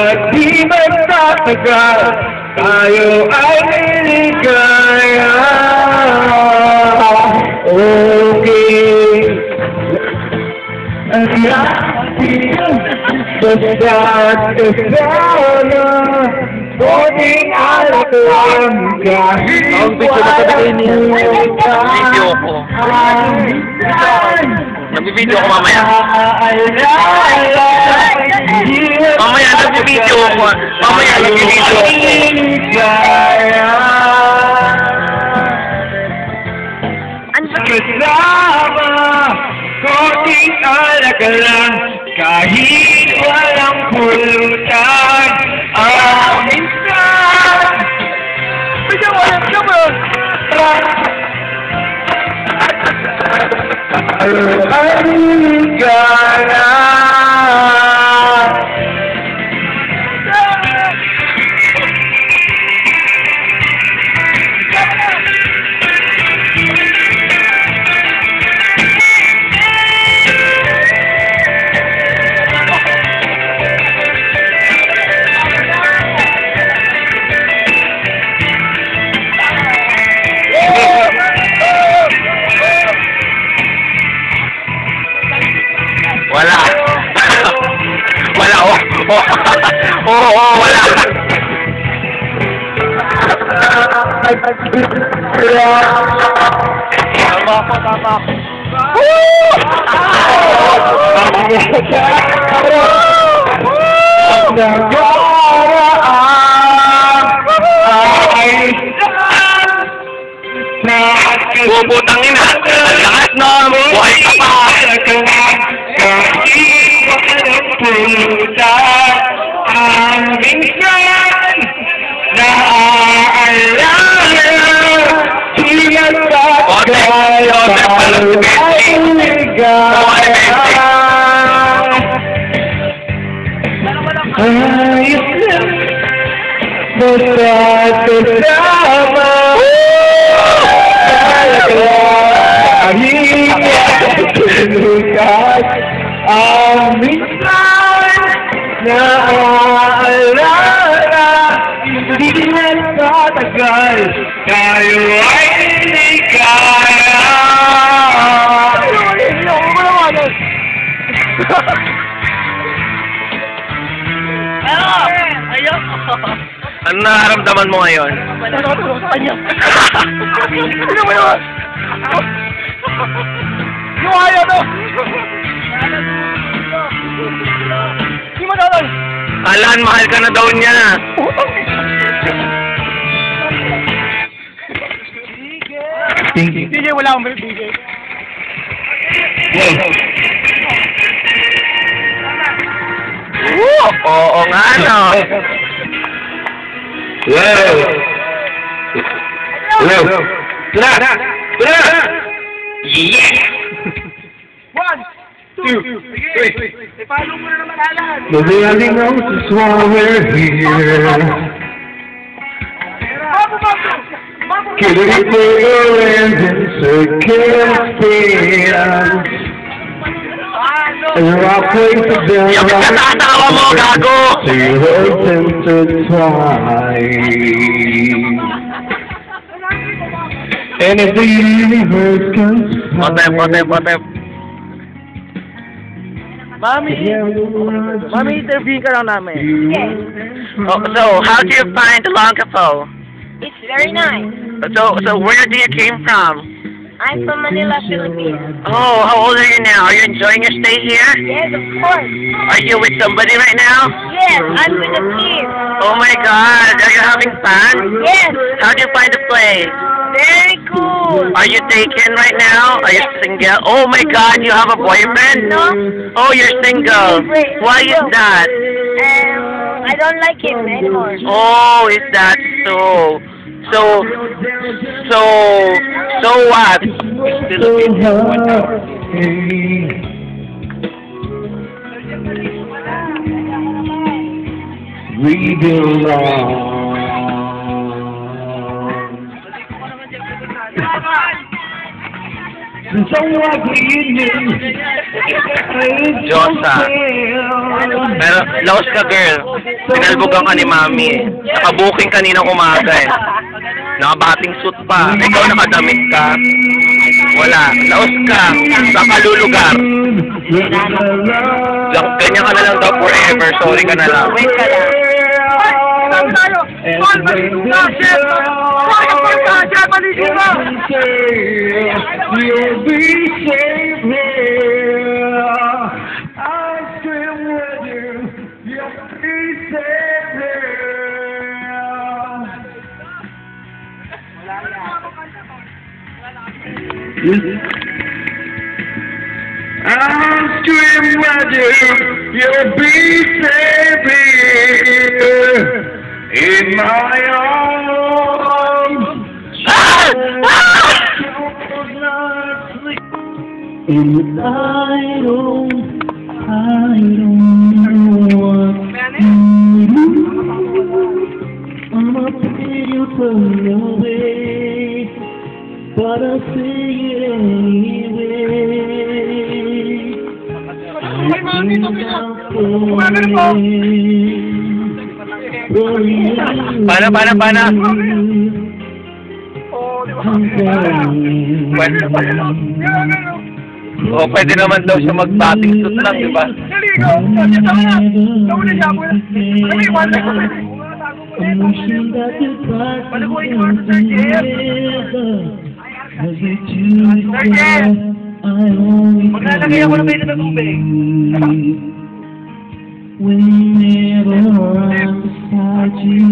At di magtatagal, tayo ay niligaya. Okay. Ang natin, basta't kasama, konting alak lang, kahit walang Video ko. Nag-video ko mamaya. Mamaya nag-video ko. Mamaya nag-video ko. Kasama, konting alak lang, kahit walang pulutan. Minsan, aligaya. Wala. Wala. Wala. Tama ako. Bubutangin na. Lahat na. Buhay ka pa. Kahit walang pulutan, ang minsan naaalala, siya sa tayo ay ligaya. Ayos lang, basta't kasama, kahit ang minsan naaalala, hindi nagtatagal, tayo ay ligaya. Ano nararamdaman mo ngayon? Ano mo yun? Yung ayaw to! Hindi mo daw! Alan, mahal ka na daw niya. DJ, wala akong DJ. Oo nga, no? Hello! Tara! Yeah! 1, 2, 3. Ipalo mo na naman, Alan. Nobody knows just why we're here. Killing and circumstance. And I'll play for them. Yung katatawa mo, gago! To intertwine. And if the universe comes Potep. Mami, interview ka lang namin. Oh, so, how do you find Langkapo? It's very nice. So where do you came from? I'm from Manila, Philippines. Oh, how old are you now? Are you enjoying your stay here? Yes, of course. Are you with somebody right now? Yes, I'm with the team. Oh my God, are you having fun? Yes, How do you find the place? very cool. Are you taken right now? Are you single? Oh my God, you have a boyfriend? No. Oh, you're single. Why is that? I don't like him anymore. Oh, is that so? So what? We belong. Diyosa. Pero, lost ka, girl. Pinalbogan ka ni Mami eh. Nakabuking kaninang umaga eh. Nakabating suit pa. Ikaw nakadamit ka. Wala. Laos ka. Sa kalulugar. Ganyan ka na lang daw forever. Sorry ka na lang. Wait ka lang. You'll be safe here. I'll swim with you. You'll be safe here. I'll swim with you. You'll be safe here. In my arms. And I don't know what to do. I'm afraid you'll turn away, but I'll say it anyway. Pana. Oh, pwede naman daw siya mag-batting suit lang, di ba? Maglalagay ako ng pwede na tubig. Whenever I'm beside you,